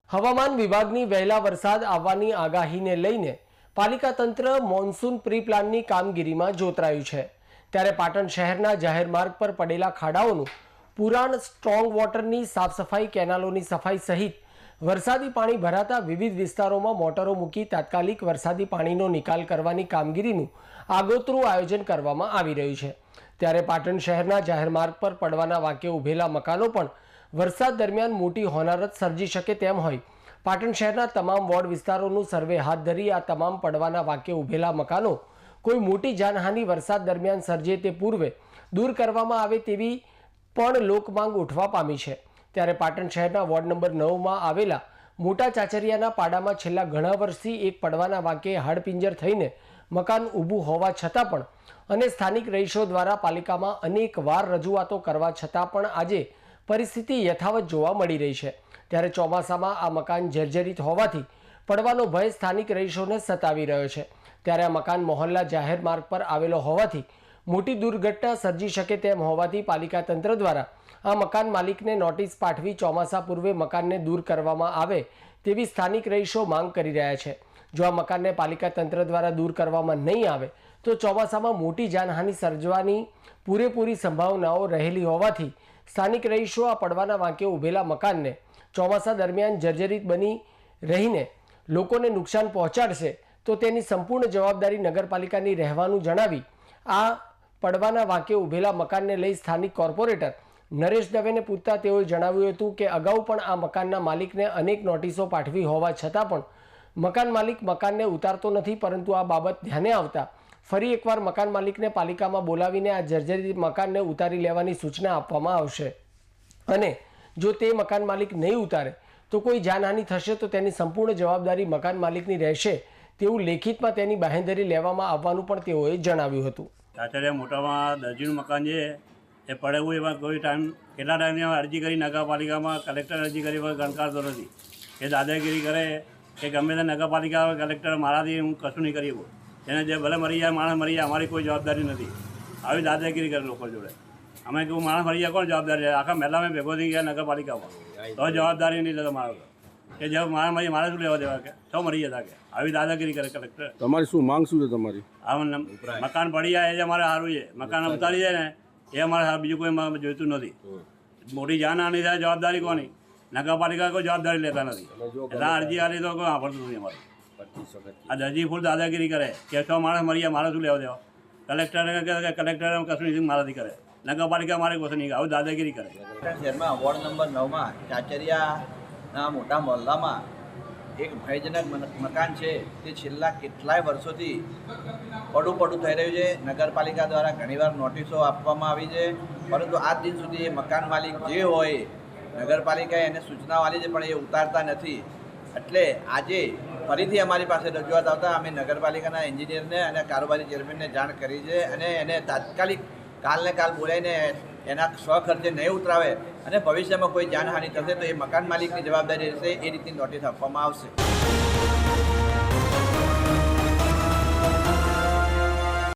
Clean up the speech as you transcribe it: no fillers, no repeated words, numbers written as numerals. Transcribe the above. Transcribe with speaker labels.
Speaker 1: હવામાન વિભાગની વહેલા વરસાદ આવવાની આગાહીને લઈને પાલિકા તંત્ર મોન્સૂન પ્રી પ્લાનની કામગીરીમાં જોતરાયું છે। ત્યારે પાટણ શહેરના જાહેર માર્ગ પર પડેલા ખાડાઓનું પુરાણ, સ્ટ્રોંગ વોટરની સાફ સફાઈ, કેનાલોની સફાઈ સહિત વરસાદી પાણી ભરાતા વિવિધ વિસ્તારોમાં મોટરો મૂકી તાત્કાલિક વરસાદી પાણીનો નિકાલ કરવાની કામગીરીનું આગોતરું આયોજન કરવામાં આવી રહ્યું છે। ત્યારે પાટણ શહેરના જાહેર માર્ગ પર પડવાના વાંકે ઊભેલા મકાનો પણ વરસાદ દરમિયાન મોટી હોનારત સર્જી શકે તેમ હોય પાટણ શહેરના તમામ વોર્ડ વિસ્તારોનું સર્વે હાથ ધરી આ તમામ પડવાના વાંકે ઊભેલા મકાનો કોઈ મોટી જાનહાનિ વરસાદ દરમિયાન સર્જે તે પૂર્વે દૂર કરવામાં આવે તેવી પણ લોકમાંગ ઉઠવા પામી છે। ત્યારે પાટણ શહેરના વોર્ડ નંબર 9માં આવેલા મોટા ચાચરિયાના પાડામાં છેલ્લા ઘણા વર્ષથી એક પડવાના વાંકે હાડપિંજર થઈને મકાન ઊભું હોવા છતાં પણ અને સ્થાનિક રહીશો દ્વારા પાલિકામાં અનેક વાર રજૂઆતો કરવા છતાં પણ આજે પરિસ્થિતિ યથાવત જોવા મળી રહી છે। ત્યારે ચોમાસામાં આ મકાન જર્જરિત હોવાથી પડવાનો ભય સ્થાનિક રહીશોને સતાવી રહ્યો છે। ત્યારે આ મકાન મોહલ્લા જાહેર માર્ગ પર આવેલો હોવાથી મોટી દુર્ઘટના સર્જી શકે તેમ હોવાથી પાલિકા તંત્ર દ્વારા આ મકાન માલિકને નોટિસ પાઠવી ચોમાસા પૂર્વે મકાનને દૂર કરવામાં આવે તેવી સ્થાનિક રહીશો માંગ કરી રહ્યા છે। જો આ મકાનને પાલિકા તંત્ર દ્વારા દૂર કરવામાં નહીં આવે તો ચોમાસામાં મોટી જાનહાનિ સર્જવાની પૂરેપૂરી સંભાવનાઓ રહેલી હોવાથી સ્થાનિક રહીશો આ પડવાના વાંકે ઊભેલા મકાનને ચોમાસા દરમિયાન જર્જરિત બની રહીને લોકોને નુકસાન પહોંચાડશે તો તેની સંપૂર્ણ જવાબદારી નગરપાલિકાની રહેવાનું જણાવી આ પડવાના વાંકે ઊભેલા મકાનને લઈ સ્થાનિક કોર્પોરેટર નરેશ દવેને પૂછતા તેઓએ જણાવ્યું હતું કે અગાઉ પણ આ મકાનના માલિકને અનેક નોટિસો પાઠવી હોવા છતાં પણ મકાન માલિક મકાનને ઉતારતો નથી, પરંતુ આ બાબત ધ્યાને આવતા ફરી એકવાર મકાન માલિકને પાલિકામાં બોલાવીને આ જર્જરિત મકાનને ઉતારી લેવાની સૂચના આપવામાં આવશે અને જો તે મકાન માલિક નહીં ઉતારે તો કોઈ જાનહાનિ થશે તો તેની સંપૂર્ણ જવાબદારી મકાન માલિકની રહેશે તેવું લેખિતમાં તેની બાંહેધરી લેવામાં આવવાનું પણ તેઓએ જણાવ્યું હતું।
Speaker 2: ચાચરિયા મોટામાં દરજીનું મકાન છે એ પડેવું એમાં કોઈ ટાઈમ કેટલા ટાઈમની અરજી કરી નગરપાલિકામાં, કલેક્ટર અરજી કરી ગણકારતો નથી। એ દાદાગીરી કરે કે ગમે તે નગરપાલિકા કલેક્ટર મારાથી હું કશું નહીં કરી શકું, એને જે ભલે મરી જાય માણસ મરી જાય અમારી કોઈ જવાબદારી નથી। આવી દાદાગીરી કરે લોકો જોડે। અમે કહું માણસ મરી જાય કોણ જવાબદારી છે? આખા મહેલા મેં ભેગો થઈ ગયા નગરપાલિકામાં તો જવાબદારી નહીં લેતો મારો કે જે માણસ મરી મારે શું લેવા દેવા કે સૌ મરી જતા કે આવી દાદાગીરી કરે કલેક્ટર।
Speaker 3: તમારી શું માંગ શું છે તમારી?
Speaker 2: આ મકાન પડી જાય એ જ અમારે સારું છે, મકાન ઉતારી જાય ને એ અમારે બીજું કોઈ જોઈતું નથી। મોટી જાનહાનિ થાય જવાબદારી કોની? નગરપાલિકા કોઈ જવાબદારી લેતા નથી, એટલે અરજી આલી તો કોઈ સાંભળતું નથી અમારું। આ દરજી ફૂલ દાદાગીરી કરે કે છો માણસ મરી જાય મારે શું લેવા દેવા? કલેક્ટર કશું નહીં મારાથી કરે, નગરપાલિકા મારે કશું નહીં, આવું દાદાગીરી કરે।
Speaker 4: શહેરમાં વોર્ડ નંબર 9માં ચાચરિયાના મોટા મોહલ્લામાં એક ભયજનક મકાન છે તે છેલ્લા કેટલાય વર્ષોથી પડું થઈ રહ્યું છે। નગરપાલિકા દ્વારા ઘણીવાર નોટિસો આપવામાં આવી છે, પરંતુ આજ દિન સુધી એ મકાન માલિક જે હોય નગરપાલિકાએ એને સૂચનાઓ આપી છે પણ એ ઉતારતા નથી। એટલે આજે ફરીથી અમારી પાસે રજૂઆત આવતા અમે નગરપાલિકાના એન્જિનિયરને અને કારોબારી ચેરમેનને જાણ કરી છે અને એને તાત્કાલિક કાલને કાલ બોલાવીને એના સ્વખર્ચે નહીં ઉતરાવે અને ભવિષ્યમાં કોઈ જાનહાનિ થશે તો એ મકાન માલિકની જવાબદારી રહેશે, એ રીતની નોટિસ આપવામાં આવશે।